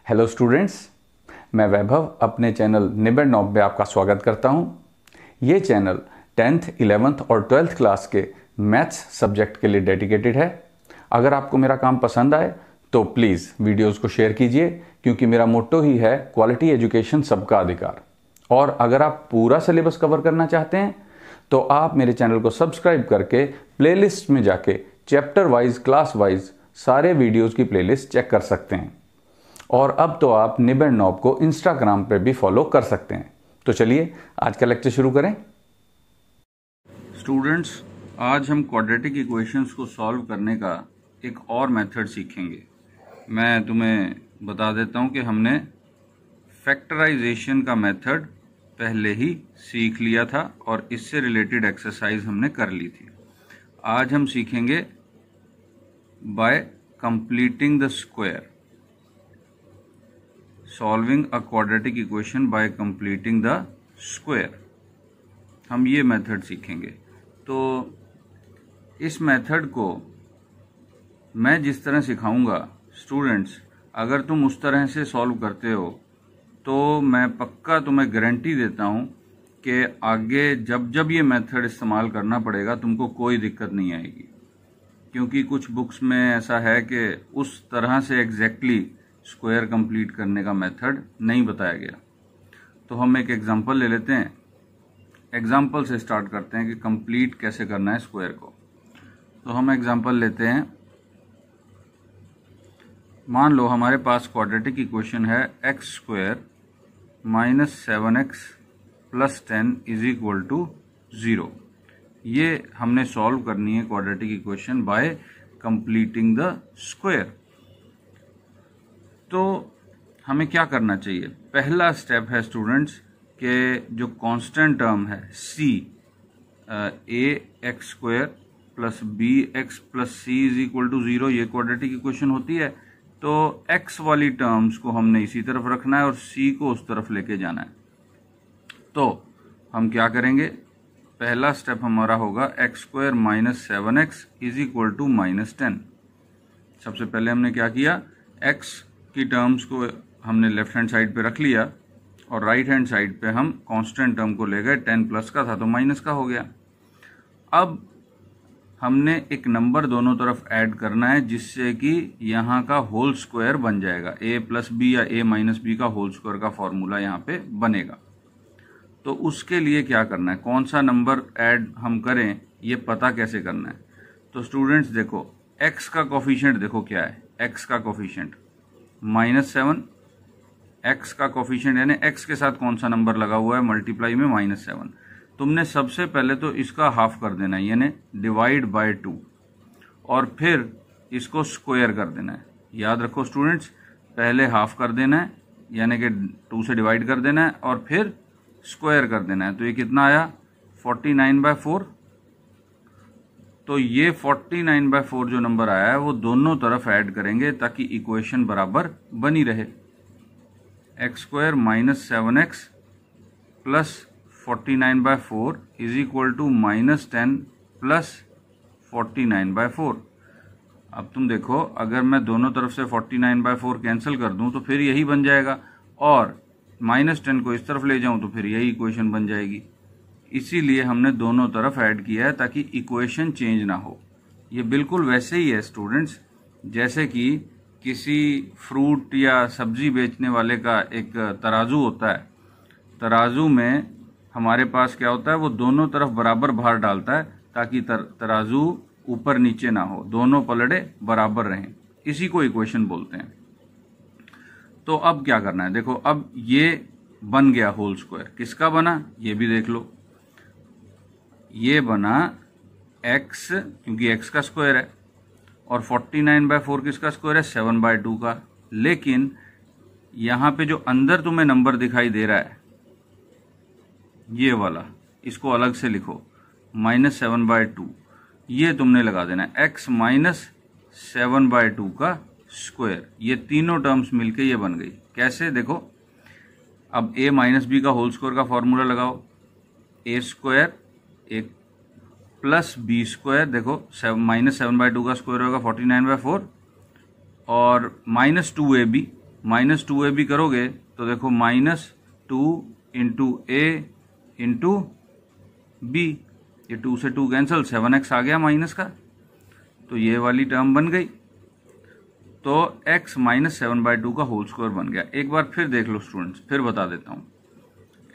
Hello students, मैं वैभव अपने channel निबेड़ knob में आपका स्वागत करता हूं। ये चैनल 10th, 11th और 12th क्लास के मैथ्स सब्जेक्ट के लिए डेडिकेटेड है। अगर आपको मेरा काम पसंद आए तो प्लीज़ वीडियोस को शेयर कीजिए, क्योंकि मेरा मोट्टो ही है क्वालिटी एजुकेशन सबका अधिकार। और अगर आप पूरा सिलेबस कवर करना चाहते हैं तो आप मेरे चैनल को सब्सक्राइब करके प्लेलिस्ट में जाके चैप्टर वाइज, क्लास वाइज सारे वीडियोस की प्लेलिस्ट चेक कर सकते हैं। और अब तो आप निबेड़ नॉब को इंस्टाग्राम पे भी फॉलो कर सकते हैं। तो चलिए आज का लेक्चर शुरू करें। स्टूडेंट्स, आज हम क्वाड्रेटिक इक्वेशंस को सॉल्व करने का एक और मेथड सीखेंगे। मैं तुम्हें बता देता हूं कि हमने फैक्टराइजेशन का मेथड पहले ही सीख लिया था और इससे रिलेटेड एक्सरसाइज हमने कर ली थी। आज हम सीखेंगे bye completing the square, solving a quadratic equation by completing the square. हम ये मेथड सीखेंगे। तो इस मेथड को मैं जिस तरह सिखाऊंगा स्टूडेंट्स, अगर तुम उस तरह से सॉल्व करते हो तो मैं पक्का तुम्हें गारंटी देता हूं कि आगे जब जब ये मेथड इस्तेमाल करना पड़ेगा तुमको कोई दिक्कत नहीं आएगी। क्योंकि कुछ बुक्स में ऐसा है कि उस तरह से एग्जैक्टली स्क्वायर कंप्लीट करने का मेथड नहीं बताया गया। तो हम एक एग्जांपल ले लेते हैं। एग्जांपल से स्टार्ट करते हैं कि कंप्लीट कैसे करना है स्क्वायर को। तो हम एग्जांपल लेते हैं। मान लो हमारे पास क्वाड्रेटिक इक्वेशन है x square minus 7x plus 10 is equal to 0। ये हमने सॉल्व करनी है quadratic equation by completing the square. तो हमें क्या करना चाहिए? पहला स्टेप है स्टूडेंट्स के जो कांस्टेंट टर्म है c, a x square plus B x plus C is equal to 0, ये क्वाड्रेटिक इक्वेशन होती है। तो x वाली टर्म्स को हमने इसी तरफ रखना है और c को उस तरफ लेके जाना है। तो हम क्या करेंगे? पहला स्टेप हमारा होगा x square minus 7x is equal to minus 10। सबसे पहले हमने क्या किया? x की टर्म्स को हमने लेफ्ट हैंड साइड पे रख लिया और राइट हैंड साइड पे हम कांस्टेंट टर्म को ले गए। 10 प्लस का था तो माइनस का हो गया। अब हमने एक नंबर दोनों तरफ ऐड करना है जिससे कि यहाँ का होल स्क्वायर बन जाएगा। a प्लस बी या a माइनस बी का होल स्क्वायर का फॉर्मूला यहाँ पे बनेगा। तो उसके लिए क्या करना है, कौन सा नंबर ऐड हम करें, ये पता कैसे करना है? तो स्टूडेंट्स देखो, x का कोफिशिएंट देखो क्या है। x का कोफिशिएंट -7, x का कोफिशिएंट यानी x के साथ कौन सा नंबर लगा हुआ है मल्टीप्लाई में -7। तुमने सबसे पहले तो इसका हाफ कर देना है यानी डिवाइड बाय 2 और फिर इसको स्क्वायर कर देना है। याद रखो स्टूडेंट्स, पहले हाफ कर देना है यानी कि 2 से डिवाइड कर देना है और फिर स्क्वायर कर देना है। तो ये कितना आया? 49/4। तो ये 49/4 जो नंबर आया है वो दोनों तरफ ऐड करेंगे ताकि इक्वेशन बराबर बनी रहे। X square minus 7x plus 49/4 is equal to minus 10 plus 49/4। अब तुम देखो, अगर मैं दोनों तरफ से 49/4 कैंसिल कर दूं तो फिर यही बन जाएगा और -10 को इस तरफ ले जाऊं तो फिर यही इक्वेशन बन जाएगी। इसीलिए हमने दोनों तरफ ऐड किया है ताकि इक्वेशन चेंज ना हो। ये बिल्कुल वैसे ही है स्टूडेंट्स जैसे कि किसी फ्रूट या सब्जी बेचने वाले का एक तराजू होता है। तराजू में हमारे पास क्या होता है, वो दोनों तरफ बराबर भार डालता है ताकि तराजू ऊपर नीचे ना हो, दोनों पलड़े बराबर रहें। इसी को इक्वेशन बोलते हैं। तो अब क्या करना है? देखो, अब ये बन गया होल स्क्वायर। किसका बना ये भी देख लो। ये बना x, क्योंकि x का स्क्वायर है, और 49/4 किसका स्क्वायर है? 7/2 का। लेकिन यहां पे जो अंदर तुम्हें नंबर दिखाई दे रहा है ये वाला, इसको अलग से लिखो, -7/2। ये तुमने लगा देना है x माइनस 7/2 का स्क्वायर। ये तीनों टर्म्स मिलके ये बन गई। कैसे? देखो, अब a माइनस बी का होल स्क्वायर का फॉर्मूला लगाओ। a स्क्वायर एक प्लस बी स्क्वायर, देखो -7/2 का स्क्वायर होगा 49/4 और -2ab -2a भी करोगे तो देखो -2 इंटू a इंटू बी, ये 2 से 2 कैंसिल, 7x आ गया माइनस का, तो ये वाली टर्म बन गई। तो x -7/2 का होल स्क्वायर बन गया। एक बार फिर देख लो स्टूडेंट्स, फिर बता देता हूँ।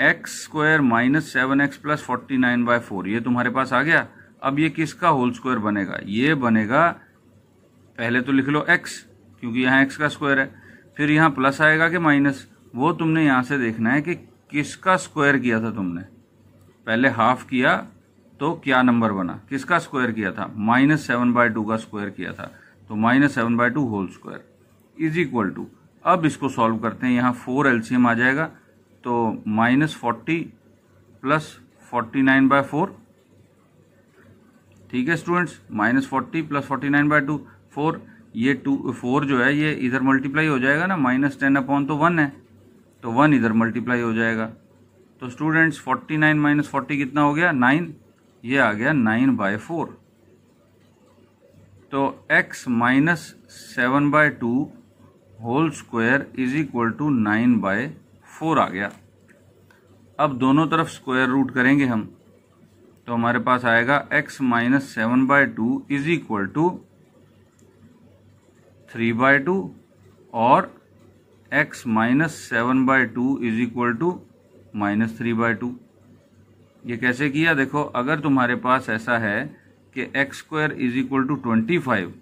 x² -7x प्लस 49/4 ये तुम्हारे पास आ गया। अब ये किसका होल स्क्वायर बनेगा? ये बनेगा, पहले तो लिख लो x, क्योंकि यहाँ x का स्क्वायर है, फिर यहाँ प्लस आएगा कि माइनस, वो तुमने यहाँ से देखना है कि किसका स्क्वायर किया था तुमने। पहले हाफ किया तो क्या नंबर बना, किसका स्क्वायर किया था? -7/2 का स्क्वायर किया था, तो -7/2 whole square is equal to, अब इसको सॉल्व करते हैं, यहाँ 4 एलसीएम आ जाएगा, तो -40 प्लस 49/4, ठीक है स्टूडेंट्स, -40 प्लस 49/2 4, ये 4 जो है ये इधर मल्टीप्लाई हो जाएगा ना, -10 तो 1 है, तो 1 इधर मल्टीप्लाई हो जाएगा। तो स्टूडेंट्स 49 - 40 कितना हो गया? 9, ये आ गया 9/4। तो x -7/2 whole square is equal to 9/4 आ गया। अब दोनों तरफ स्क्वायर रूट करेंगे हम, तो हमारे पास आएगा x -7/2 इज इक्वल टू 3/2 और x -7/2 इज इक्वल टू -3/2। ये कैसे किया? देखो, अगर तुम्हारे पास ऐसा है कि x² इज इक्वल टू 25,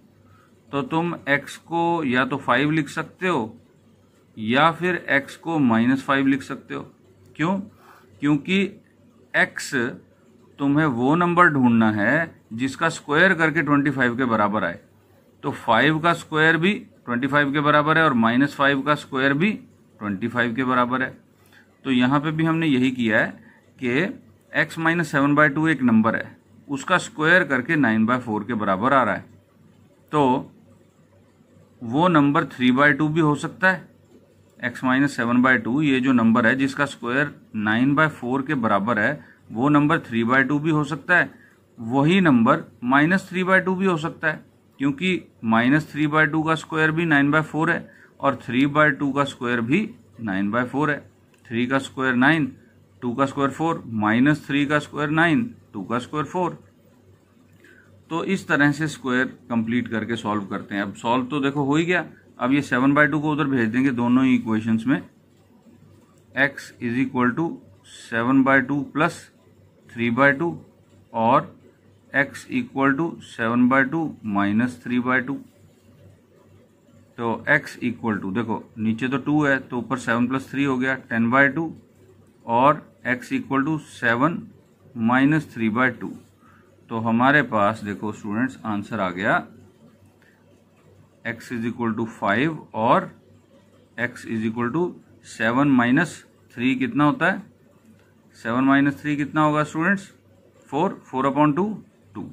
तो तुम x को या तो 5 लिख सकते हो या फिर x को -5 लिख सकते हो। क्यों? क्योंकि x तुम्हें वो नंबर ढूंढना है जिसका स्क्वायर करके 25 के बराबर आए। तो 5 का स्क्वायर भी 25 के बराबर है और -5 का स्क्वायर भी 25 के बराबर है। तो यहाँ पे भी हमने यही किया है कि x -7/2 एक नंबर है, उसका स्क्वायर करके 9/4 के बराबर आ रहा है, तो वो नंबर 3/2 भी हो सकता है। x -7/2 ये जो नंबर है जिसका स्क्वायर 9/4 के बराबर है, वो नंबर 3/2 भी हो सकता है। वही नंबर -3/2 भी हो सकता है, क्योंकि -3/2 का स्क्वायर भी 9/4 है और 3/2 का स्क्वायर भी 9/4 है। 3 का स्क्वायर 9, 2 का स्क्वायर 4, -3 का स्क्वायर 9, 2 का स्क्वायर 4। तो इस तरह से स्क्वायर कंप्लीट करके सॉल्व करते हैं। अब सॉल्व तो देखो हो ही गया। अब ये 7/2 को उधर भेज देंगे दोनों ही इक्वेशंस में। x is equal to 7/2 plus 3/2 और x इक्वल टू 7/2 माइनस 3/2। तो x इक्वल टू, देखो नीचे तो 2 है तो ऊपर 7 + 3 हो गया 10/2 और x इक्वल टू 7 माइनस 3/2। तो हमारे पास देखो स्टूडेंट्स आंसर आ गया x इज इक्वल टू 5 और x इज इक्वल टू 7 - 3 कितना होता है? 7 - 3 कितना होगा स्टूडेंट्स? 4, 4/2, 2।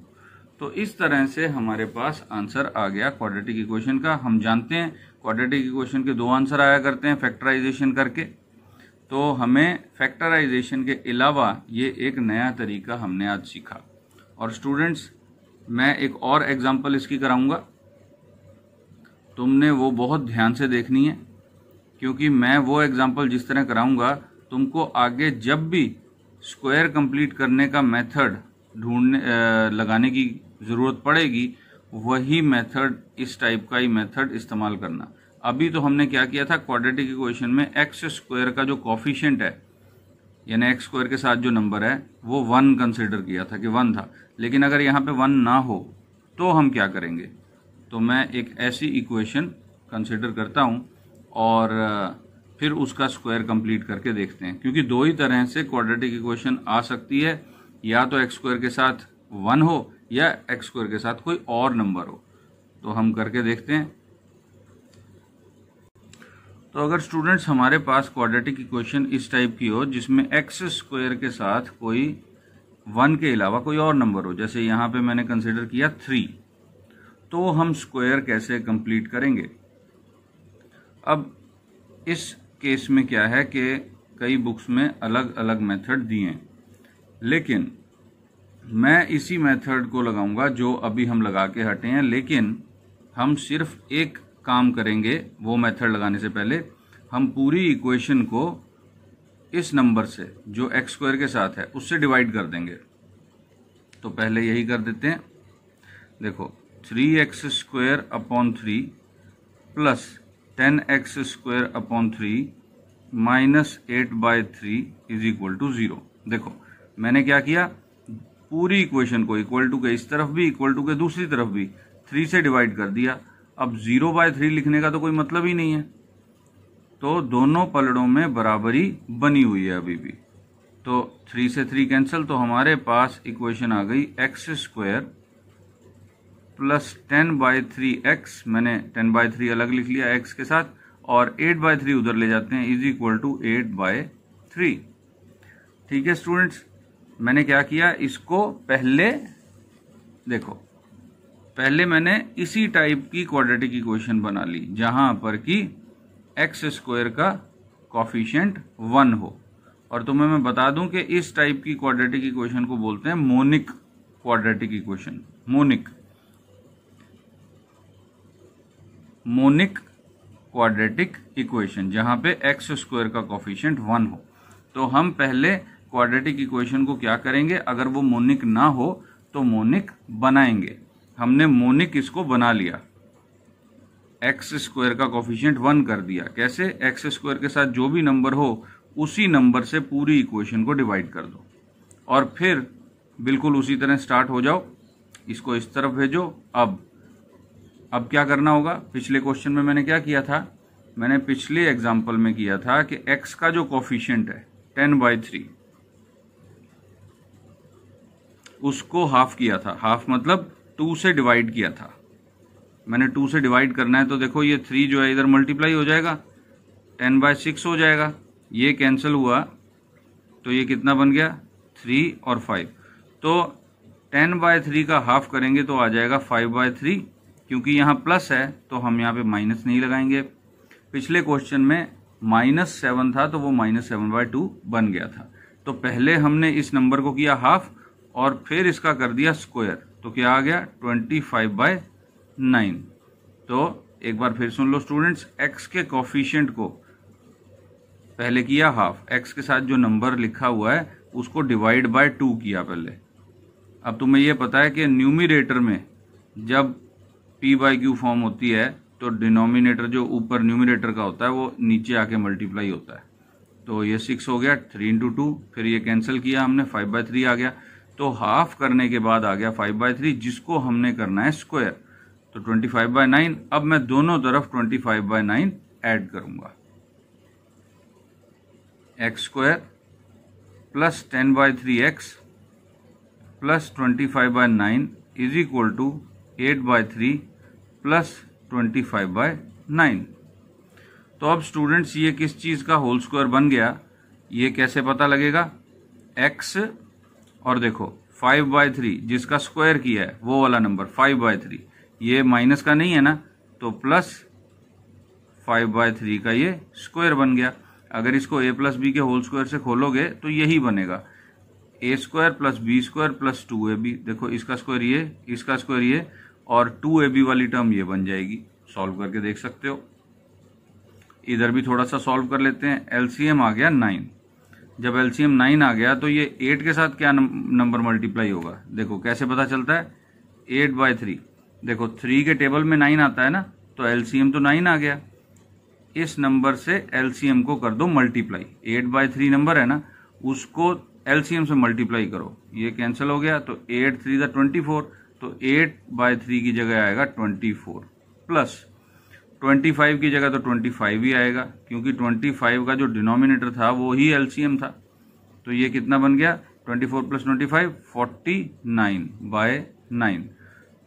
तो इस तरह से हमारे पास आंसर आ गया क्वाड्रेटिक इक्वेशन का। हम जानते हैं क्वाड्रेटिक इक्वेशन के 2 आंसर आया करते हैं फैक्टराइजेशन करके, तो हमें फैक्टराइजेशन के अलावा ये एक नया तरीका हमने आज सीखा। और स्टूडेंट्स मैं एक और एग्जांपल इसकी कराऊंगा, तुमने वो बहुत ध्यान से देखनी है, क्योंकि मैं वो एग्जांपल जिस तरह कराऊंगा तुमको आगे जब भी स्क्वायर कंप्लीट करने का मेथड लगाने की ज़रूरत पड़ेगी, वही मेथड, इस टाइप का ही मेथड इस्तेमाल करना। अभी तो हमने क्या किया था, क्वाड्रेटिक इक्वेशन में एक्स स्क्वायर का जो कॉफिशिएंट है, यानी एक्स स्क्वायर के साथ जो नंबर है वो 1 कंसिडर किया था कि 1 था। लेकिन अगर यहाँ पे 1 ना हो तो हम क्या करेंगे? तो मैं एक ऐसी इक्वेशन कंसिडर करता हूँ और फिर उसका स्क्वायर कंप्लीट करके देखते हैं, क्योंकि 2 ही तरह से क्वाड्रेटिक इक्वेशन आ सकती है, या तो एक्स स्क्वायर के साथ 1 हो या एक्स स्क्वायर के साथ कोई और नंबर हो। तो हम करके देखते हैं। तो अगर स्टूडेंट्स हमारे पास क्वाड्रेटिक इक्वेशन इस टाइप की हो जिसमें एक्स स्क्वायर के साथ कोई 1 के अलावा कोई और नंबर हो, जैसे यहाँ पे मैंने कंसिडर किया 3, तो हम स्क्वायर कैसे कंप्लीट करेंगे? अब इस केस में क्या है कि कई बुक्स में अलग अलग मेथड दिए हैं, लेकिन मैं इसी मेथड को लगाऊंगा जो अभी हम लगा के हटे हैं, लेकिन हम सिर्फ एक काम करेंगे वो मेथड लगाने से पहले हम पूरी इक्वेशन को इस नंबर से जो एक्स स्क्वायर के साथ है उससे डिवाइड कर देंगे। तो पहले यही कर देते हैं। देखो 3x² upon 3 plus 10x² upon 3 minus 8/3 is equal to 0। देखो मैंने क्या किया, पूरी इक्वेशन को इक्वल टू के इस तरफ भी इक्वल टू के दूसरी तरफ भी 3 से डिवाइड कर दिया। अब 0/3 लिखने का तो कोई मतलब ही नहीं है, तो दोनों पलड़ों में बराबरी बनी हुई है अभी भी। तो 3 से 3 कैंसिल, तो हमारे पास इक्वेशन आ गई x² प्लस 10/3x, मैंने 10/3 अलग लिख लिया x के साथ, और 8/3 उधर ले जाते हैं, इज इक्वल टू 8/3। ठीक है स्टूडेंट्स, मैंने क्या किया, इसको पहले देखो, पहले मैंने इसी टाइप की क्वाड्रेटिक इक्वेशन बना ली जहां पर कि x² का कॉफिशिएंट 1 हो। और तुम्हें मैं बता दूं कि इस टाइप की क्वाड्रेटिक इक्वेशन को बोलते हैं monic quadratic equation. Monic quadratic equation जहां पे x² का कॉफिशिएंट 1 हो। तो हम पहले क्वाड्रेटिक इक्वेशन को क्या करेंगे, अगर वो मोनिक ना हो तो मोनिक बनाएंगे। हमने मोनिक इसको बना लिया, x² का कॉफिशिएंट 1 कर दिया। कैसे, x² के साथ जो भी नंबर हो उसी नंबर से पूरी इक्वेशन को डिवाइड कर दो, और फिर बिल्कुल उसी तरह स्टार्ट हो जाओ, इसको इस तरफ भेजो। अब क्या करना होगा, पिछले क्वेश्चन में मैंने क्या किया था, मैंने पिछले एग्जाम्पल में किया था कि x का जो कॉफिशिएंट है 10/3 उसको हाफ किया था। हाफ मतलब 2 से डिवाइड किया था। मैंने 2 से डिवाइड करना है, तो देखो ये 3 जो है इधर मल्टीप्लाई हो जाएगा, 10/6 हो जाएगा, ये कैंसिल हुआ, तो ये कितना बन गया, 3 और 5। तो 10/3 का हाफ करेंगे तो आ जाएगा 5/3, क्योंकि यहाँ प्लस है तो हम यहाँ पे माइनस नहीं लगाएंगे। पिछले क्वेश्चन में -7 था तो वो -7/2 बन गया था। तो पहले हमने इस नंबर को किया हाफ और फिर इसका कर दिया स्क्वायर, तो क्या आ गया 25/9। तो एक बार फिर सुन लो स्टूडेंट्स, x के कॉफिशिएंट को पहले किया हाफ, x के साथ जो नंबर लिखा हुआ है उसको डिवाइड बाय 2 किया पहले। अब तुम्हें यह पता है कि न्यूमिरेटर में जब p/q फॉर्म होती है तो डिनोमिनेटर जो ऊपर न्यूमिरेटर का होता है वो नीचे आके मल्टीप्लाई होता है। तो ये 6 हो गया, 3 × 2, फिर ये कैंसिल किया हमने, 5/3 आ गया। तो हाफ करने के बाद आ गया 5/3, जिसको हमने करना है स्क्वायर, तो 25/9। अब मैं दोनों तरफ 25/9 ऐड करूंगा, x² plus 10/3x plus 25/9 is equal to 8/3 plus 25/9। तो अब स्टूडेंट्स ये किस चीज का होल स्क्वायर बन गया, ये कैसे पता लगेगा, x और देखो 5/3 जिसका स्क्वायर किया है वो वाला नंबर 5/3, ये माइनस का नहीं है ना, तो प्लस 5/3 का ये स्क्वायर बन गया। अगर इसको a प्लस बी के होल स्क्वायर से खोलोगे तो यही बनेगा, a² plus b² plus 2ab। देखो इसका स्क्वायर ये, इसका स्क्वायर ये, और 2ab वाली टर्म ये बन जाएगी। सॉल्व करके देख सकते हो। इधर भी थोड़ा सा सॉल्व कर लेते हैं। एलसीएम आ गया 9। जब एलसीएम 9 आ गया तो ये 8 के साथ क्या नंबर मल्टीप्लाई होगा, देखो कैसे पता चलता है, 8/3। देखो 3 के टेबल में 9 आता है ना, तो एलसीएम तो 9 आ गया। इस नंबर से एलसीएम को कर दो मल्टीप्लाई, 8/3 नंबर है ना, उसको एलसीएम से मल्टीप्लाई करो, ये कैंसिल हो गया, तो 8 3 × 24, तो 8/3 की जगह आएगा 24 प्लस 25 की जगह तो 25 ही आएगा, क्योंकि 25 का जो डिनोमिनेटर था वो ही एलसीएम था। तो ये कितना बन गया, 24 प्लस 25 49/9।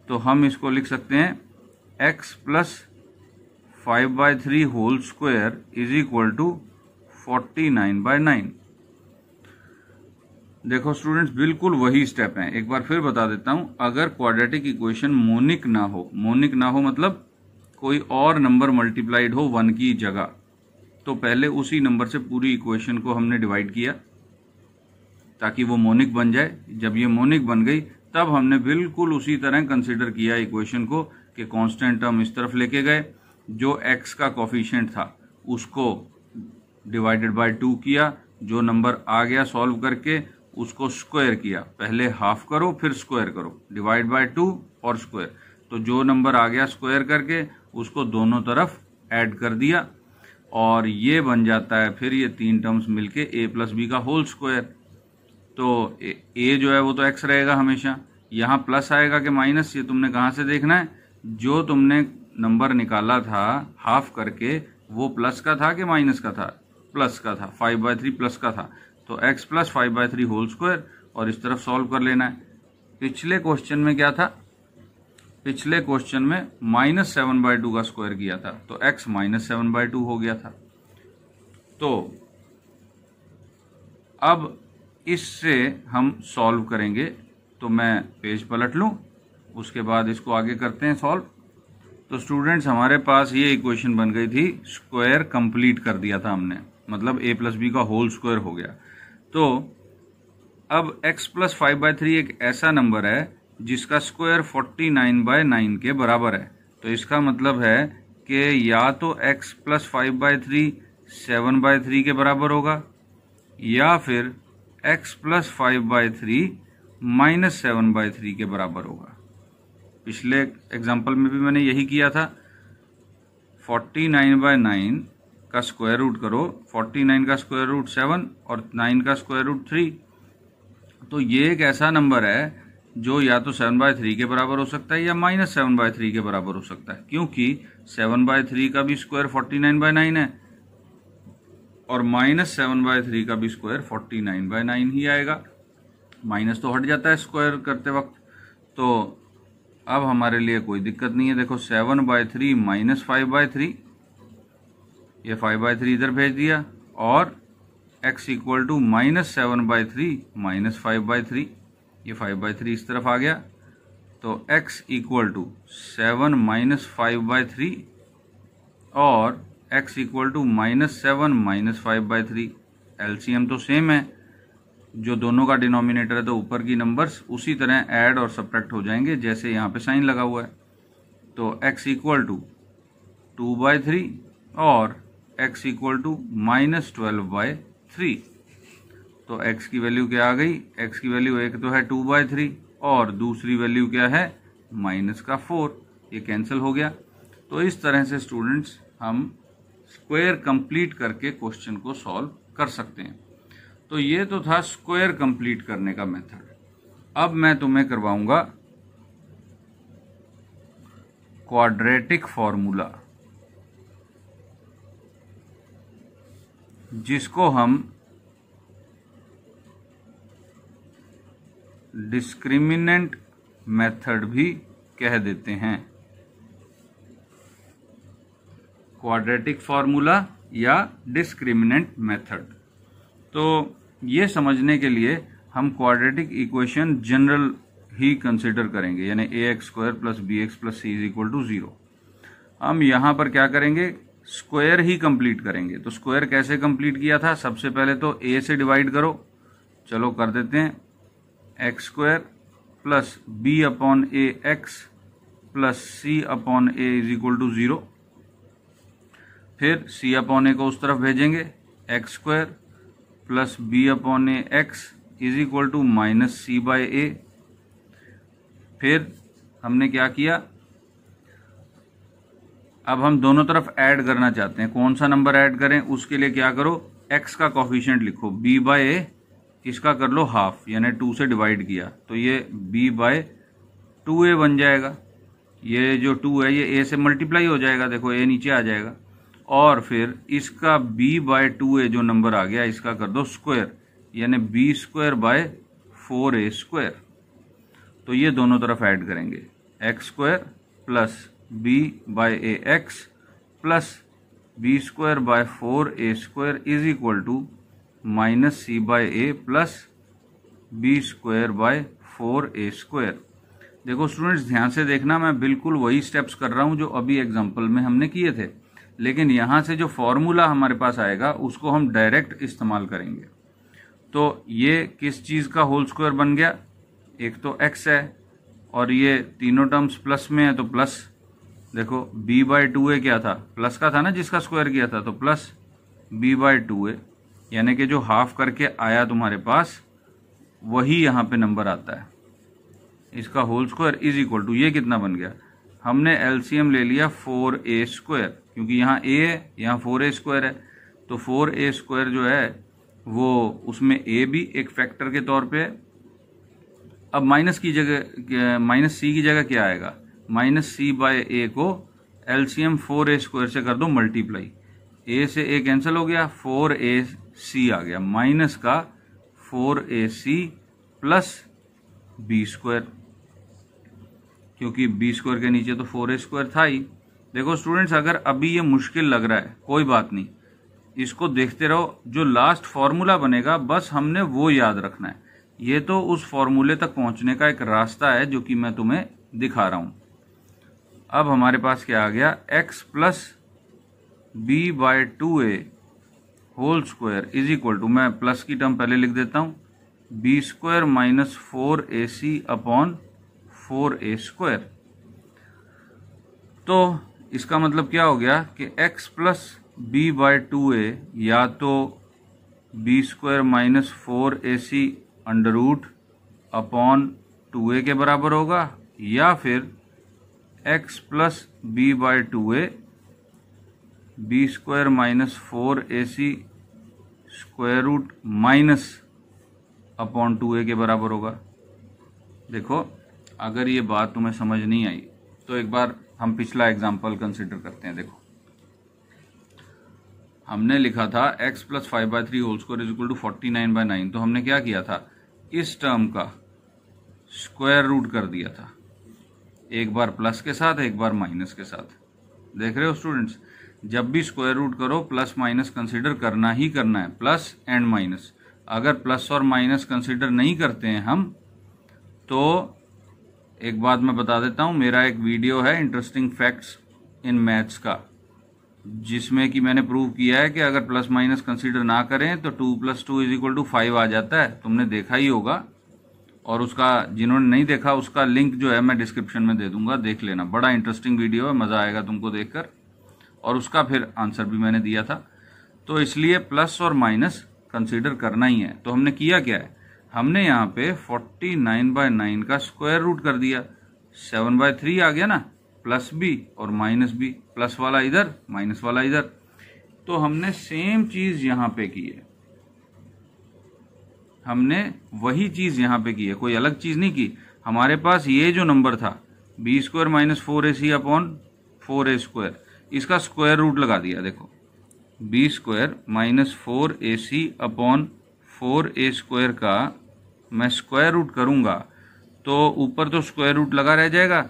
तो हम इसको लिख सकते हैं x plus 5/3 whole square is equal to 49/9। देखो स्टूडेंट्स, बिल्कुल वही स्टेप हैं, एक बार फिर बता देता हूं। अगर क्वाड्रेटिक इक्वेशन मोनिक ना हो मतलब कोई और नंबर मल्टीप्लाइड हो 1 की जगह, तो पहले उसी नंबर से पूरी इक्वेशन को हमने डिवाइड किया ताकि वो मोनिक बन जाए। जब ये मोनिक बन गई तब हमने बिल्कुल उसी तरह कंसीडर किया इक्वेशन को कि कांस्टेंट टर्म इस तरफ लेके गए जो x का कोफिशिएंट था उसको डिवाइडेड बाय 2 किया, जो नंबर आ गया सॉल्व करके उसको स्क्वायर किया, पहले हाफ करो फिर स्क्वायर करो, डिवाइड बाय 2 और स्क्वायर, तो जो नंबर आ गया स्क्वायर करके उसको दोनों तरफ ऐड कर दिया और ये बन जाता है फिर ये 3 टर्म्स मिलके a प्लस बी का होल स्क्वायर। तो a जो है वो तो x रहेगा हमेशा, यहाँ प्लस आएगा कि माइनस, ये तुमने कहाँ से देखना है, जो तुमने नंबर निकाला था हाफ करके वो प्लस का था कि माइनस का था, प्लस का था, 5/3 प्लस का था, तो x प्लस 5/3 होल स्क्वायर और इस तरफ सॉल्व कर लेना है। पिछले क्वेश्चन में क्या था, पिछले क्वेश्चन में -7/2 का स्क्वायर किया था तो x -7/2 हो गया था। तो अब इससे हम सॉल्व करेंगे, तो मैं पेज पलट लूं, उसके बाद इसको आगे करते हैं सॉल्व। तो स्टूडेंट्स हमारे पास ये इक्वेशन बन गई थी, स्क्वायर कंप्लीट कर दिया था हमने, मतलब a प्लस बी का होल स्क्वायर हो गया। तो अब x प्लस 5/3 एक ऐसा नंबर है जिसका स्क्वायर 49/9 के बराबर है, तो इसका मतलब है कि या तो x प्लस 5/3 7/3 के बराबर होगा या फिर x प्लस 5/3 -7/3 के बराबर होगा। पिछले एग्जाम्पल में भी मैंने यही किया था, 49/9 का स्क्वायर रूट करो, 49 का स्क्वायर रूट 7 और 9 का स्क्वायर रूट 3, तो ये एक ऐसा नंबर है जो या तो 7/3 के बराबर हो सकता है या -7/3 के बराबर हो सकता है, क्योंकि 7/3 का भी स्क्वायर 49/9 है और -7/3 का भी स्क्वायर 49/9 ही आएगा, माइनस तो हट जाता है स्क्वायर करते वक्त। तो अब हमारे लिए कोई दिक्कत नहीं है, देखो 7/3 माइनस 5/3, ये 5/3 इधर भेज दिया और x इक्वल टू -7/3 माइनस 5/3, ये 5/3 इस तरफ आ गया, तो x इक्वल टू 7 माइनस 5/3 और x equal to -7 minus 5/3। LCM तो सेम है, जो दोनों का डिनोमिनेटर है तो ऊपर की नंबर्स उसी तरह ऐड और सब्ट्रैक्ट हो जाएंगे जैसे यहाँ पे साइन लगा हुआ है। तो x इक्वल टू 2/3 और x इक्वल टू -12/3। तो x की वैल्यू क्या आ गई, x की वैल्यू एक तो है 2/3 और दूसरी वैल्यू क्या है -4, ये कैंसिल हो गया। तो इस तरह से स्टूडेंट्स हम स्क्वायर कंप्लीट करके क्वेश्चन को सॉल्व कर सकते हैं। तो ये तो था स्क्वायर कंप्लीट करने का मेथड। अब मैं तुम्हें करवाऊंगा क्वाड्रेटिक फॉर्मूला, जिसको हम डिस्क्रिमिनेंट मेथड भी कह देते हैं। क्वाड्रेटिक फॉर्मूला या डिस्क्रिमिनेंट मेथड। तो ये समझने के लिए हम क्वाड्रेटिक इक्वेशन जनरल ही कंसिडर करेंगे, यानी ax² plus bx plus c is equal to 0। हम यहाँ पर क्या करेंगे, स्क्वायर ही कंप्लीट करेंगे। तो स्क्वायर कैसे कंप्लीट किया था, सबसे पहले तो a से डिवाइड करो, चलो कर देते हैं, x² plus b upon a x plus c upon a is equal to 0। फिर c अपॉन a को उस तरफ भेजेंगे, x² plus B upon A x is equal to -c/a। फिर हमने क्या किया, अब हम दोनों तरफ ऐड करना चाहते हैं, कौन सा नंबर ऐड करें, उसके लिए क्या करो, x का कोफिशिएंट लिखो b/a, इसका कर लो हाफ, यानी 2 से डिवाइड किया तो ये b/2a बन जाएगा। ये जो 2 है ये a से मल्टीप्लाई हो जाएगा, देखो a नीचे आ जाएगा, और फिर इसका b/2a जो नंबर आ गया इसका कर दो स्क्वायर, यानी b²/4a²। तो ये दोनों तरफ ऐड करेंगे, x² plus b/ax plus b²/4a² is equal to -c/a plus b²/4a²। देखो स्टूडेंट्स ध्यान से देखना, मैं बिल्कुल वही स्टेप्स कर रहा हूं जो अभी एग्जाम्पल में हमने किए थे, लेकिन यहां से जो फॉर्मूला हमारे पास आएगा उसको हम डायरेक्ट इस्तेमाल करेंगे। तो ये किस चीज का होल स्क्वायर बन गया, एक तो x है और ये तीनों टर्म्स प्लस में है तो प्लस, देखो b/2a क्या था, प्लस का था ना जिसका स्क्वायर किया था, तो प्लस b/2a, यानी कि जो हाफ करके आया तुम्हारे पास वही यहाँ पे नंबर आता है, इसका whole square is equal to, ये कितना बन गया, हमने एलसीएम ले लिया 4a², क्योंकि यहाँ a है यहाँ 4a² है, तो 4a² जो है वो उसमें a भी एक फैक्टर के तौर पे है। अब माइनस की जगह माइनस सी की जगह क्या आएगा, -c/a को एलसीएम 4a² से कर दो मल्टीप्लाई, a से a कैंसिल हो गया, 4ac आ गया, माइनस का 4ac प्लस b², क्योंकि b² के नीचे तो 4a² था ही। देखो स्टूडेंट्स, अगर अभी ये मुश्किल लग रहा है कोई बात नहीं, इसको देखते रहो, जो लास्ट फॉर्मूला बनेगा बस हमने वो याद रखना है। ये तो उस फॉर्मूले तक पहुंचने का एक रास्ता है जो कि मैं तुम्हें दिखा रहा हूं। अब हमारे पास क्या आ गया, x plus b/2a whole square is equal to, मैं प्लस की टर्म पहले लिख देता हूं, b² minus 4ac upon 4a²। तो इसका मतलब क्या हो गया कि x प्लस b/2a या तो b² minus 4ac under root upon 2a के बराबर होगा, या फिर x plus b/2a b² minus 4ac square root minus upon 2a के बराबर होगा। देखो अगर ये बात तुम्हें समझ नहीं आई तो एक बार हम पिछला एग्जाम्पल कंसिडर करते हैं। देखो हमने लिखा था x plus 5/3 whole square is equal to 49/9, तो हमने क्या किया था, इस टर्म का स्क्वायर रूट कर दिया था, एक बार प्लस के साथ एक बार माइनस के साथ। देख रहे हो स्टूडेंट्स, जब भी स्क्वायर रूट करो प्लस माइनस कंसीडर करना ही करना है, प्लस एंड माइनस। अगर प्लस और माइनस कंसीडर नहीं करते हैं हम, तो एक बात मैं बता देता हूं, मेरा एक वीडियो है इंटरेस्टिंग फैक्ट्स इन मैथ्स का, जिसमें कि मैंने प्रूव किया है कि अगर प्लस माइनस कंसीडर ना करें तो 2 + 2 = 5 आ जाता है। तुमने देखा ही होगा, और उसका जिन्होंने नहीं देखा उसका लिंक जो है मैं डिस्क्रिप्शन में दे दूंगा, देख लेना, बड़ा इंटरेस्टिंग वीडियो है, मज़ा आएगा तुमको देखकर। और उसका फिर आंसर भी मैंने दिया था। तो इसलिए प्लस और माइनस कंसीडर करना ही है। तो हमने किया क्या है, हमने यहाँ पे 49/9 का स्क्वायर रूट कर दिया, 7/3 आ गया ना, प्लस भी और माइनस भी, प्लस वाला इधर माइनस वाला इधर। तो हमने सेम चीज यहाँ पे की है, हमने वही चीज यहाँ पे की है, कोई अलग चीज नहीं की। हमारे पास ये जो नंबर था b² minus 4ac upon 4a², इसका स्क्वायर रूट लगा दिया। देखो b² minus 4ac upon 4a² का मैं स्क्वायर रूट करूंगा तो ऊपर तो स्क्वायर रूट लगा रह जाएगा,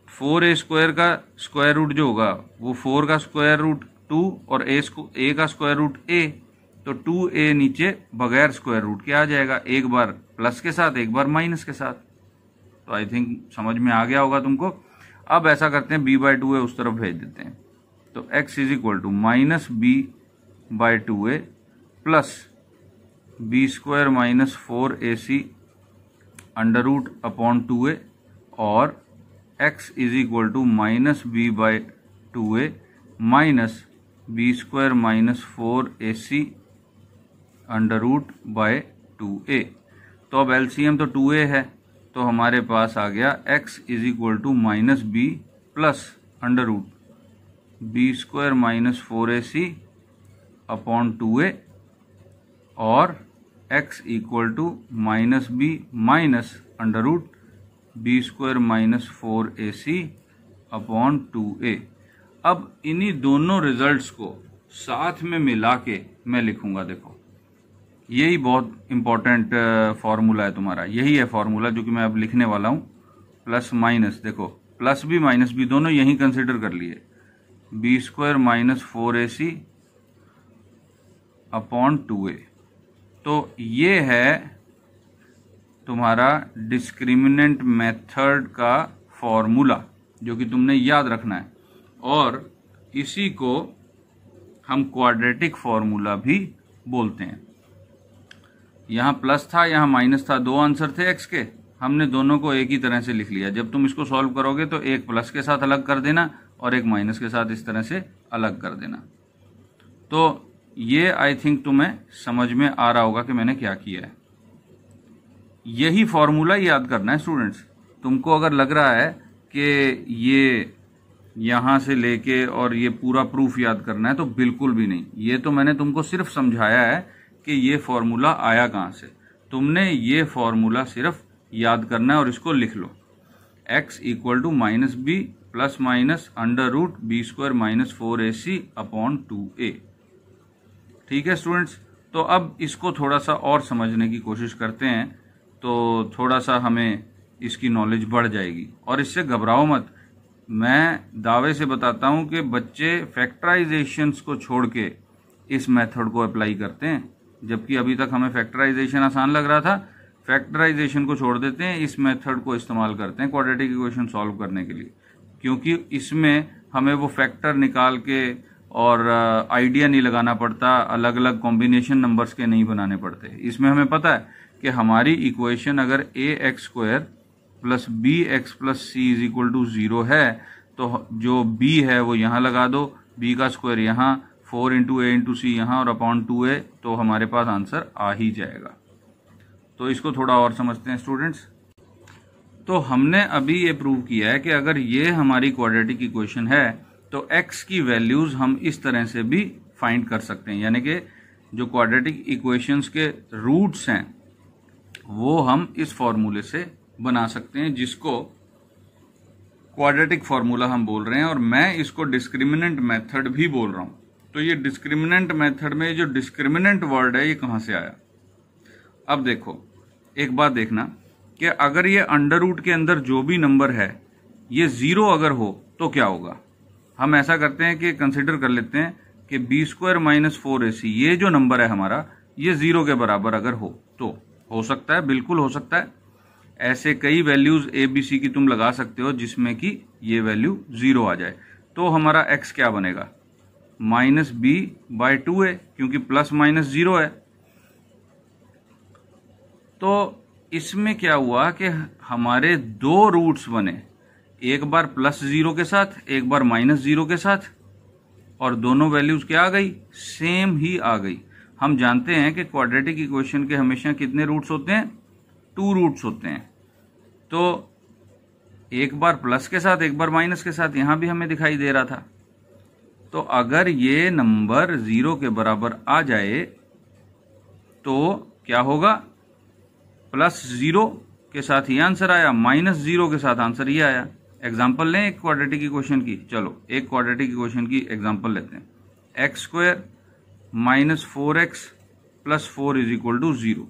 4a² का स्क्वायर रूट जो होगा वो 4 का स्क्वायर रूट 2 और a का स्क्वायर रूट a, तो 2a नीचे बगैर स्क्वायर रूट के आ जाएगा, एक बार प्लस के साथ एक बार माइनस के साथ। तो आई थिंक समझ में आ गया होगा तुमको। अब ऐसा करते हैं b/2a उस तरफ भेज देते हैं, तो x is equal to minus b/2a plus b² minus 4ac under root upon 2a, और x is equal to minus b/2a minus b² minus 4ac under root by 2a। तो अब एलसीएम तो 2a है, तो हमारे पास आ गया x is equal to minus b plus under root b² minus 4ac upon 2a, और x equal to minus b minus under root b² minus 4ac upon 2a। अब इन्हीं दोनों रिजल्ट्स को साथ में मिला के मैं लिखूंगा। देखो यही बहुत इंपॉर्टेंट फॉर्मूला है तुम्हारा, यही है फॉर्मूला जो कि मैं अब लिखने वाला हूं, प्लस माइनस। देखो प्लस भी माइनस भी दोनों यही कंसिडर कर लिए, b² minus 4ac upon 2a। तो ये है तुम्हारा डिस्क्रिमिनेंट मेथड का फॉर्मूला जो कि तुमने याद रखना है, और इसी को हम क्वाड्रेटिक फॉर्मूला भी बोलते हैं। यहाँ प्लस था यहाँ माइनस था, दो आंसर थे x के, हमने दोनों को एक ही तरह से लिख लिया। जब तुम इसको सॉल्व करोगे तो एक प्लस के साथ अलग कर देना और एक माइनस के साथ इस तरह से अलग कर देना। तो ये आई थिंक तुम्हें समझ में आ रहा होगा कि मैंने क्या किया है। यही फॉर्मूला याद करना है स्टूडेंट्स। तुमको अगर लग रहा है कि ये यहाँ से लेके और ये पूरा प्रूफ याद करना है तो बिल्कुल भी नहीं। ये तो मैंने तुमको सिर्फ समझाया है कि ये फॉर्मूला आया कहाँ से। तुमने ये फॉर्मूला सिर्फ याद करना है और इसको लिख लो। x equal to minus B plus minus under root B square minus 4ac upon 2a। ठीक है स्टूडेंट्स, तो अब इसको थोड़ा सा और समझने की कोशिश करते हैं तो थोड़ा सा हमें इसकी नॉलेज बढ़ जाएगी। और इससे घबराओ मत, मैं दावे से बताता हूं कि बच्चे फैक्टराइजेशंस को छोड़ के इस मेथड को अप्लाई करते हैं। जबकि अभी तक हमें फैक्टराइजेशन आसान लग रहा था, फैक्टराइजेशन को छोड़ देते हैं, इस मेथड को इस्तेमाल करते हैं क्वाड्रेटिक इक्वेशन सॉल्व करने के लिए, क्योंकि इसमें हमें वो फैक्टर निकाल के और आइडिया नहीं लगाना पड़ता, अलग अलग कॉम्बिनेशन नंबर्स के नहीं बनाने पड़ते। इसमें हमें पता है कि हमारी इक्वेशन अगर ax square plus B x plus C is equal to 0 है तो जो b है वो यहाँ लगा दो, b का स्क्वायर यहाँ, 4 इंटू ए इंटू सी यहाँ और अपॉन 2a, तो हमारे पास आंसर आ ही जाएगा। तो इसको थोड़ा और समझते हैं स्टूडेंट्स। तो हमने अभी ये प्रूव किया है कि अगर ये हमारी क्वाड्रेटिक इक्वेशन है तो x की वैल्यूज हम इस तरह से भी फाइंड कर सकते हैं, यानी कि जो क्वाड्रेटिक इक्वेशंस के रूट्स हैं वो हम इस फॉर्मूले से बना सकते हैं, जिसको क्वाड्रेटिक फॉर्मूला हम बोल रहे हैं और मैं इसको डिस्क्रिमिनेंट मेथड भी बोल रहा हूं। तो ये डिस्क्रिमिनेंट मेथड में जो डिस्क्रिमिनेंट वर्ड है ये कहां से आया? अब देखो, एक बात देखना कि अगर ये अंडर रूट के अंदर जो भी नंबर है ये 0 अगर हो तो क्या होगा। हम ऐसा करते हैं कि कंसिडर कर लेते हैं कि बी स्क्वायर माइनस 4ac ये जो नंबर है हमारा ये 0 के बराबर अगर हो तो हो सकता है, बिल्कुल हो सकता है। ऐसे कई वैल्यूज ए बी सी की तुम लगा सकते हो जिसमें कि ये वैल्यू 0 आ जाए। तो हमारा x क्या बनेगा? माइनस बी बाई 2a, क्योंकि प्लस माइनस 0 है। तो इसमें क्या हुआ कि हमारे दो रूट्स बने, एक बार प्लस 0 के साथ, एक बार माइनस 0 के साथ, और दोनों वैल्यूज क्या आ गई? सेम ही आ गई। हम जानते हैं कि क्वाड्रेटिक इक्वेशन के हमेशा कितने रूट्स होते हैं? 2 रूट्स होते हैं। तो एक बार प्लस के साथ एक बार माइनस के साथ यहां भी हमें दिखाई दे रहा था। तो अगर ये नंबर 0 के बराबर आ जाए तो क्या होगा? प्लस 0 के साथ ये आंसर आया, माइनस 0 के साथ आंसर ये आया। एग्जाम्पल लें एक क्वाड्रेटिक इक्वेशन की। चलो एक क्वाड्रेटिक इक्वेशन की एग्जाम्पल लेते हैं। X square minus 4x plus 4 is equal to 0।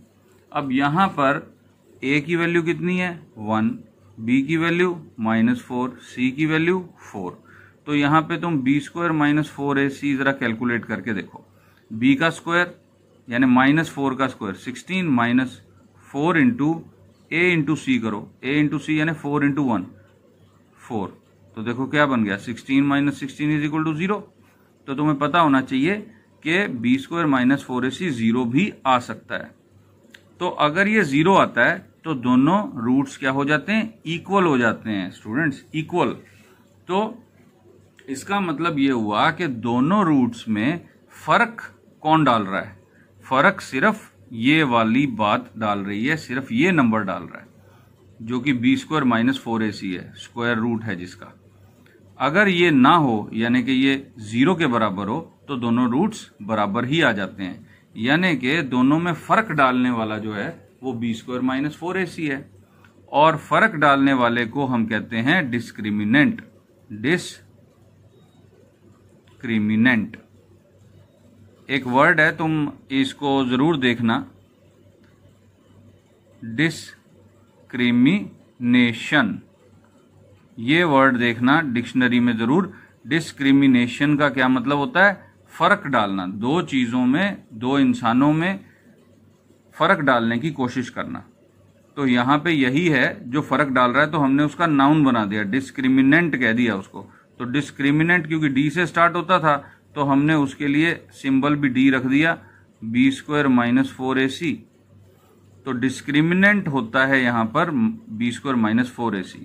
अब यहां पर a की वैल्यू कितनी है? 1, b की वैल्यू -4, c की वैल्यू 4। तो यहां पे तुम b स्क्वायर माइनस 4ac जरा कैलकुलेट करके देखो। b का स्क्वायर यानी -4 का square 16 minus 4 into a into C करो, a इंटू सी यानी 4 इंटू 1 4। तो देखो क्या बन गया? 16 माइनस 16 इज इक्वल टू 0। तो तुम्हें पता होना चाहिए कि b स्क्वायर माइनस 4ac 0 भी आ सकता है। तो अगर ये 0 आता है तो दोनों रूट्स क्या हो जाते हैं? इक्वल हो जाते हैं स्टूडेंट्स, इक्वल। तो इसका मतलब ये हुआ कि दोनों रूट्स में फर्क कौन डाल रहा है? फर्क सिर्फ ये वाली बात डाल रही है, सिर्फ ये नंबर डाल रहा है जो कि बी स्क्वायर माइनस 4ac है, स्क्वायर रूट है जिसका। अगर ये ना हो यानी कि ये 0 के बराबर हो तो दोनों रूट्स बराबर ही आ जाते हैं, यानी कि दोनों में फर्क डालने वाला जो है वो बी स्क्वायर माइनस 4ac है। और फर्क डालने वाले को हम कहते हैं डिस्क्रिमिनेंट। डिस्क्रिमिनेंट एक वर्ड है, तुम इसको जरूर देखना। डिस्क्रिमिनेशन, ये वर्ड देखना डिक्शनरी में जरूर। डिस्क्रिमिनेशन का क्या मतलब होता है? फर्क डालना, दो चीजों में, दो इंसानों में फर्क डालने की कोशिश करना। तो यहां पे यही है जो फर्क डाल रहा है, तो हमने उसका नाउन बना दिया, डिस्क्रिमिनेंट कह दिया उसको। तो डिस्क्रिमिनेंट क्योंकि डी से स्टार्ट होता था तो हमने उसके लिए सिंबल भी डी रख दिया, बी स्क्वायर माइनस 4ac। तो डिस्क्रिमिनेंट होता है यहां पर बी स्क्वायर माइनस 4ac।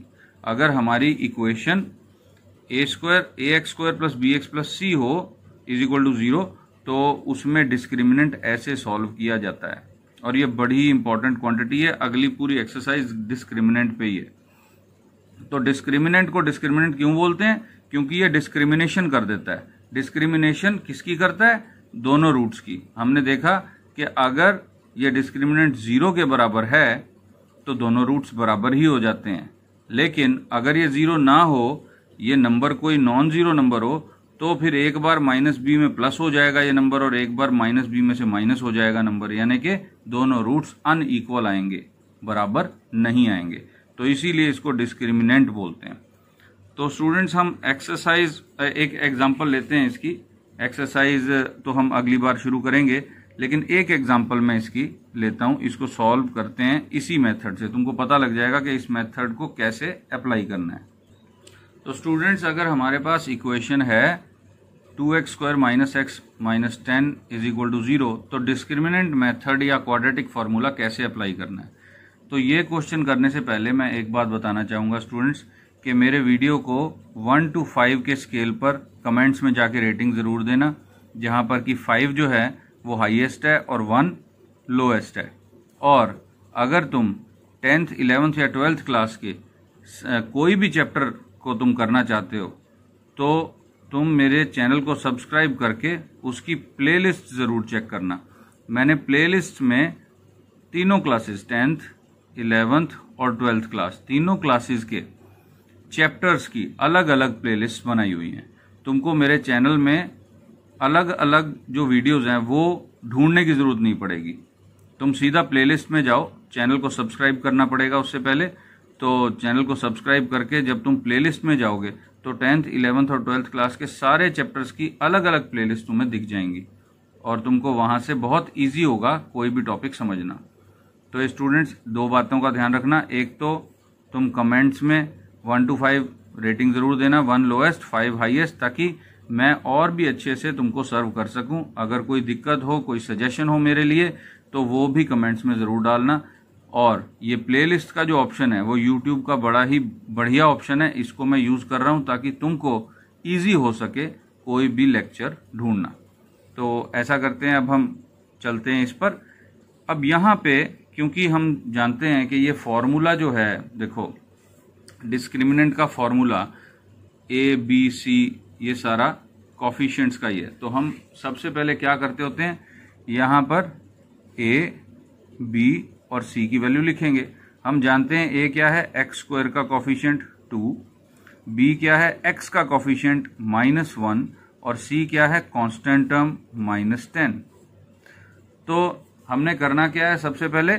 अगर हमारी equation A X square plus B x plus C हो इज इक्वल टू 0, तो उसमें डिस्क्रिमिनेंट ऐसे सॉल्व किया जाता है। और ये बड़ी इंपॉर्टेंट क्वांटिटी है, अगली पूरी एक्सरसाइज डिस्क्रिमिनेंट पे ही है। तो डिस्क्रिमिनेंट को डिस्क्रिमिनेंट क्यों बोलते हैं? क्योंकि ये डिस्क्रिमिनेशन कर देता है। डिस्क्रिमिनेशन किसकी करता है? दोनों रूट्स की। हमने देखा कि अगर ये डिस्क्रिमिनेंट 0 के बराबर है तो दोनों रूट्स बराबर ही हो जाते हैं, लेकिन अगर ये 0 ना हो, ये नंबर कोई नॉन जीरो नंबर हो, तो फिर एक बार माइनस बी में प्लस हो जाएगा ये नंबर और एक बार माइनस बी में से माइनस हो जाएगा नंबर, यानी कि दोनों रूट्स अनइक्वल आएंगे, बराबर नहीं आएंगे। तो इसीलिए इसको डिस्क्रिमिनेंट बोलते हैं। तो स्टूडेंट्स हम एक्सरसाइज एक एग्जांपल लेते हैं इसकी। एक्सरसाइज तो हम अगली बार शुरू करेंगे, लेकिन एक एग्जांपल मैं इसकी लेता हूं, इसको सॉल्व करते हैं इसी मेथड से। तुमको पता लग जाएगा कि इस मेथड को कैसे अप्लाई करना है। तो स्टूडेंट्स अगर हमारे पास इक्वेशन है 2x square minus x minus 10 is equal to 0, तो डिस्क्रिमिनेंट मेथड या क्वाड्रेटिक फार्मूला कैसे अप्लाई करना है। तो ये क्वेश्चन करने से पहले मैं एक बात बताना चाहूँगा स्टूडेंट्स कि मेरे वीडियो को 1 to 5 के स्केल पर कमेंट्स में जाके रेटिंग ज़रूर देना, जहाँ पर कि 5 जो है वो हाईएस्ट है और 1 लोएस्ट है। और अगर तुम 10th 11th या 12th क्लास के कोई भी चैप्टर को तुम करना चाहते हो तो तुम मेरे चैनल को सब्सक्राइब करके उसकी प्लेलिस्ट ज़रूर चेक करना। मैंने प्लेलिस्ट में तीनों क्लासेस 10th 11th और 12th क्लास तीनों क्लासेस के चैप्टर्स की अलग अलग प्लेलिस्ट बनाई हुई हैं। तुमको मेरे चैनल में अलग अलग जो वीडियोस हैं वो ढूंढने की ज़रूरत नहीं पड़ेगी, तुम सीधा प्लेलिस्ट में जाओ। चैनल को सब्सक्राइब करना पड़ेगा उससे पहले, तो चैनल को सब्सक्राइब करके जब तुम प्लेलिस्ट में जाओगे तो 10th 11th और 12th क्लास के सारे चैप्टर्स की अलग अलग प्लेलिस्ट तुम्हें दिख जाएंगी और तुमको वहाँ से बहुत ईजी होगा कोई भी टॉपिक समझना। तो स्टूडेंट्स दो बातों का ध्यान रखना, एक तो तुम कमेंट्स में 1 to 5 रेटिंग ज़रूर देना, 1 लोएस्ट 5 हाईएस्ट, ताकि मैं और भी अच्छे से तुमको सर्व कर सकूं। अगर कोई दिक्कत हो, कोई सजेशन हो मेरे लिए, तो वो भी कमेंट्स में ज़रूर डालना। और ये प्लेलिस्ट का जो ऑप्शन है वो YouTube का बड़ा ही बढ़िया ऑप्शन है, इसको मैं यूज़ कर रहा हूँ ताकि तुमको ईजी हो सके कोई भी लेक्चर ढूंढना। तो ऐसा करते हैं, अब हम चलते हैं इस पर। अब यहाँ पे क्योंकि हम जानते हैं कि ये फॉर्मूला जो है, देखो डिस्क्रिमिनेंट का फॉर्मूला ए बी सी ये सारा कॉफिशिएंट्स का ही है, तो हम सबसे पहले क्या करते होते हैं, यहाँ पर ए बी और सी की वैल्यू लिखेंगे। हम जानते हैं ए क्या है, एक्स स्क्वायर का कॉफिशिएंट 2, बी क्या है, एक्स का कॉफिशिएंट -1 और सी क्या है, कांस्टेंट टर्म -10। तो हमने करना क्या है, सबसे पहले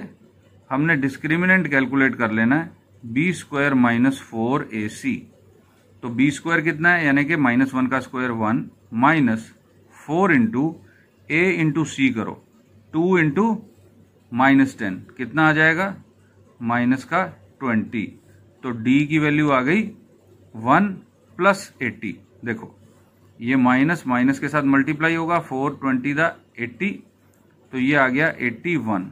हमने डिस्क्रिमिनेंट कैलकुलेट कर लेना है, बी स्क्वायर -4 AC। तो बी स्क्वायर कितना है, यानी कि -1 का स्क्वायर 1 -4 इंटू ए इंटू सी करो, 2 इंटू -10 कितना आ जाएगा, माइनस का 20। तो डी की वैल्यू आ गई 1 + 80। देखो ये माइनस माइनस के साथ मल्टीप्लाई होगा, 4 20 दा 80, तो ये आ गया 81।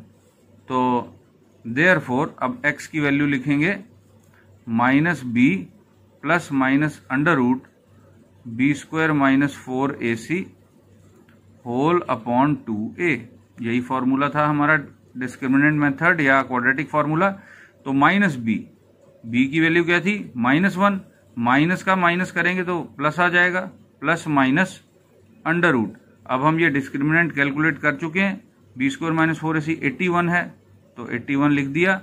तो देयरफॉर अब x की वैल्यू लिखेंगे -b plus minus under root B square -4 AC whole upon 2a। यही फॉर्मूला था हमारा डिस्क्रिमिनेंट मेथड या क्वाड्रेटिक फार्मूला। तो बी की वैल्यू क्या थी, -1, माइनस का माइनस करेंगे तो प्लस आ जाएगा, प्लस माइनस अंडर रूट। अब हम ये डिस्क्रिमिनेंट कैलकुलेट कर चुके हैं, बी स्क्वायर -4 AC 81 है, तो 81 लिख दिया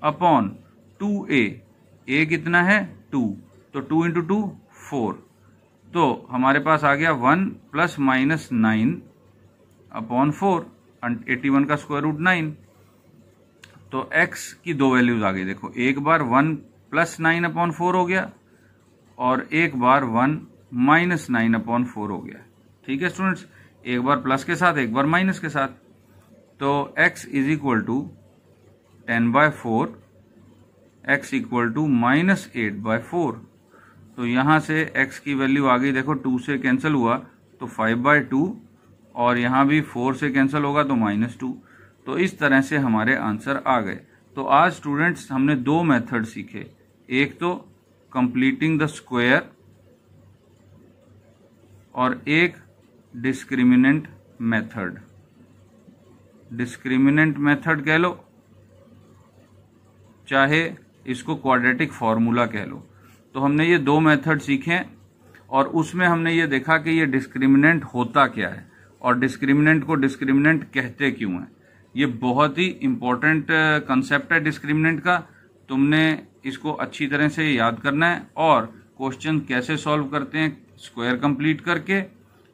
अपॉन 2a। a कितना है 2, तो 2 इंटू 2 4। तो हमारे पास आ गया 1 + -9 अपॉन 4, 81 का स्क्वायर रूट 9। तो x की दो वैल्यूज आ गई, देखो एक बार 1 + 9 अपॉन 4 हो गया और एक बार 1 - 9 अपॉन 4 हो गया। ठीक है स्टूडेंट्स, एक बार प्लस के साथ एक बार माइनस के साथ। तो x is equal to 10/4, x equal to -8/4। तो यहां से x की वैल्यू आ गई, देखो 2 से कैंसिल हुआ तो 5/2 और यहां भी 4 से कैंसिल होगा तो -2। तो इस तरह से हमारे आंसर आ गए। तो आज स्टूडेंट्स हमने दो मेथड सीखे, एक तो कंप्लीटिंग द स्क्वायर और एक डिस्क्रिमिनेंट मेथड। डिस्क्रिमिनेंट मेथड कह लो, चाहे इसको क्वाड्रेटिक फॉर्मूला कह लो। तो हमने ये दो मेथड सीखे और उसमें हमने ये देखा कि ये डिस्क्रिमिनेंट होता क्या है और डिस्क्रिमिनेंट को डिस्क्रिमिनेंट कहते क्यों हैं। ये बहुत ही इंपॉर्टेंट कंसेप्ट है डिस्क्रिमिनेंट का। तुमने इसको अच्छी तरह से याद करना है और क्वेश्चन कैसे सॉल्व करते हैं स्क्वायर कंप्लीट करके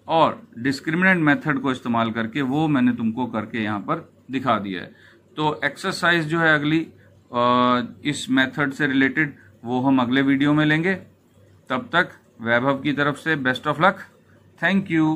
और डिस्क्रिमिनेंट मेथड को इस्तेमाल करके, वो मैंने तुमको करके यहाँ पर दिखा दिया है। तो एक्सरसाइज जो है अगली इस मेथड से रिलेटेड वो हम अगले वीडियो में लेंगे। तब तक वैभव की तरफ से best of luck. Thank you.